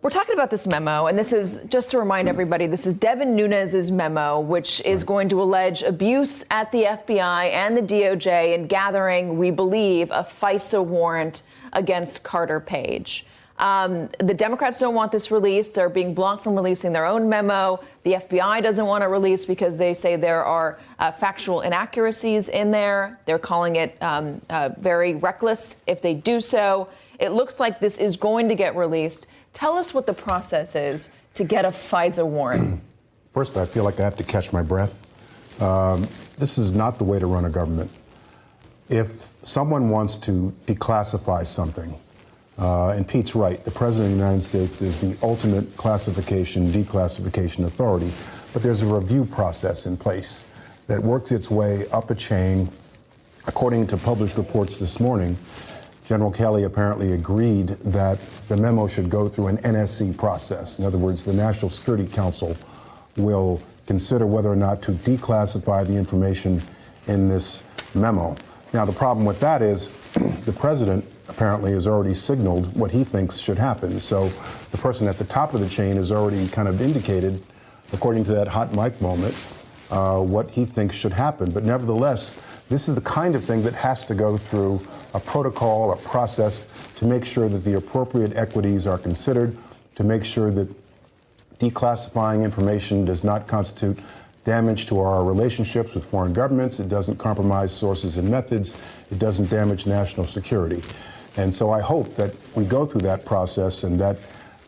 We're talking about this memo, and this is, just to remind everybody, this is Devin Nunes's memo, which is going to allege abuse at the FBI and the DOJ in gathering, we believe, a FISA warrant against Carter Page. The Democrats don't want this released. They're being blocked from releasing their own memo. The FBI doesn't want it released because they say there are factual inaccuracies in there. They're calling it very reckless if they do so. It looks like this is going to get released. Tell us what the process is to get a FISA warrant. First, I feel like I have to catch my breath. This is not the way to run a government. If someone wants to declassify something, and Pete's right, the President of the United States is the ultimate classification, declassification authority, but there's a review process in place that works its way up a chain. According to published reports this morning, General Kelly apparently agreed that the memo should go through an NSC process. In other words, the National Security Council will consider whether or not to declassify the information in this memo. Now, the problem with that is the president apparently has already signaled what he thinks should happen. So the person at the top of the chain has already kind of indicated, according to that hot mic moment, what he thinks should happen. But nevertheless, this is the kind of thing that has to go through a protocol, a process, to make sure that the appropriate equities are considered, to make sure that declassifying information does not constitute damage to our relationships with foreign governments. It doesn't compromise sources and methods. It doesn't damage national security. And so I hope that we go through that process and that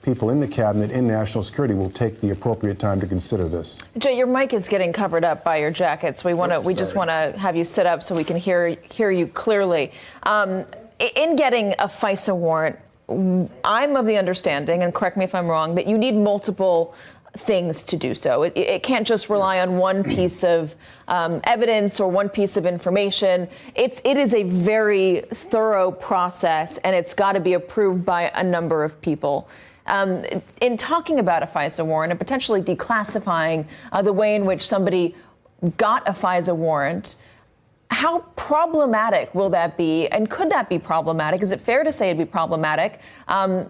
people in the cabinet, in national security, will take the appropriate time to consider this. Jay, your mic is getting covered up by your jacket, so we just want to have you sit up so we can hear you clearly. In getting a FISA warrant, I'm of the understanding, and correct me if I'm wrong, that you need multiple things to do so. It can't just rely on one piece of evidence or one piece of information. It is a very thorough process, and it's got to be approved by a number of people. In talking about a FISA warrant and potentially declassifying the way in which somebody got a FISA warrant, how problematic will that be? And could that be problematic? Is it fair to say it'd be problematic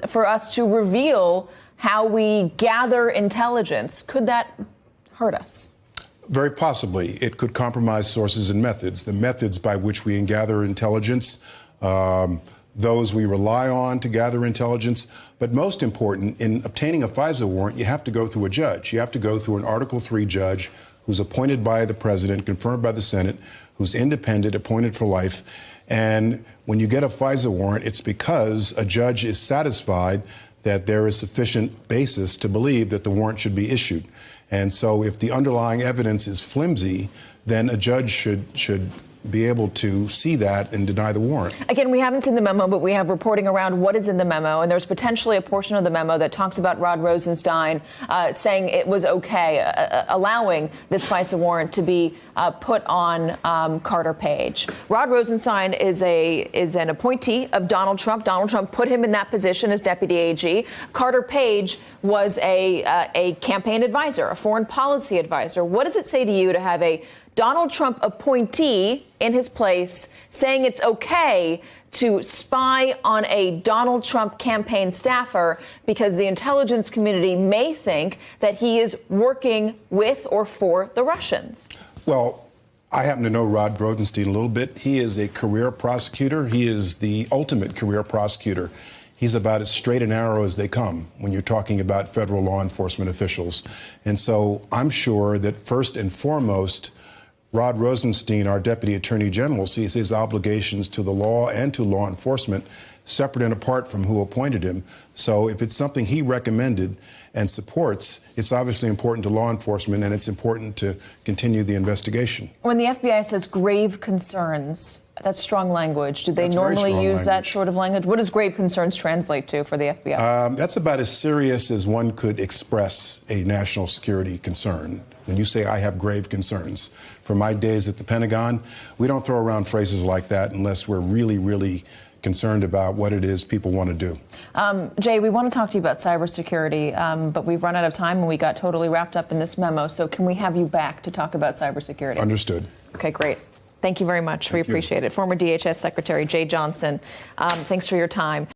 for us to reveal how we gather intelligence? Could that hurt us? Very possibly. It could compromise sources and methods. The methods by which we gather intelligence, those we rely on to gather intelligence. But most important, in obtaining a FISA warrant, you have to go through a judge. You have to go through an Article III judge who's appointed by the president, confirmed by the Senate, who's independent, appointed for life. And when you get a FISA warrant, it's because a judge is satisfied that there is sufficient basis to believe that the warrant should be issued. And so if the underlying evidence is flimsy, then a judge should be able to see that and deny the warrant. Again, we haven't seen the memo, but we have reporting around what is in the memo. And there's potentially a portion of the memo that talks about Rod Rosenstein saying it was okay, allowing this FISA warrant to be put on Carter Page. Rod Rosenstein is an appointee of Donald Trump. Donald Trump put him in that position as deputy AG. Carter Page was a campaign advisor, a foreign policy advisor. What does it say to you to have a Donald Trump appointee in his place saying it's okay to spy on a Donald Trump campaign staffer because the intelligence community may think that he is working with or for the Russians? Well, I happen to know Rod Rosenstein a little bit. He is a career prosecutor. He is the ultimate career prosecutor. He's about as straight and narrow as they come when you're talking about federal law enforcement officials. And so I'm sure that first and foremost, Rod Rosenstein, our Deputy Attorney General, sees his obligations to the law and to law enforcement separate and apart from who appointed him. So if it's something he recommended and supports, it's obviously important to law enforcement, and it's important to continue the investigation. When the FBI says grave concerns, that's strong language. Do they normally use that sort of language? What does grave concerns translate to for the FBI? That's about as serious as one could express a national security concern. When you say, I have grave concerns. From my days at the Pentagon, we don't throw around phrases like that unless we're really, really concerned about what it is people want to do. Jay, we want to talk to you about cybersecurity, but we've run out of time and we got totally wrapped up in this memo. So can we have you back to talk about cybersecurity? Understood. Okay, great. Thank you very much. We appreciate it. Former DHS Secretary Jay Johnson, thanks for your time.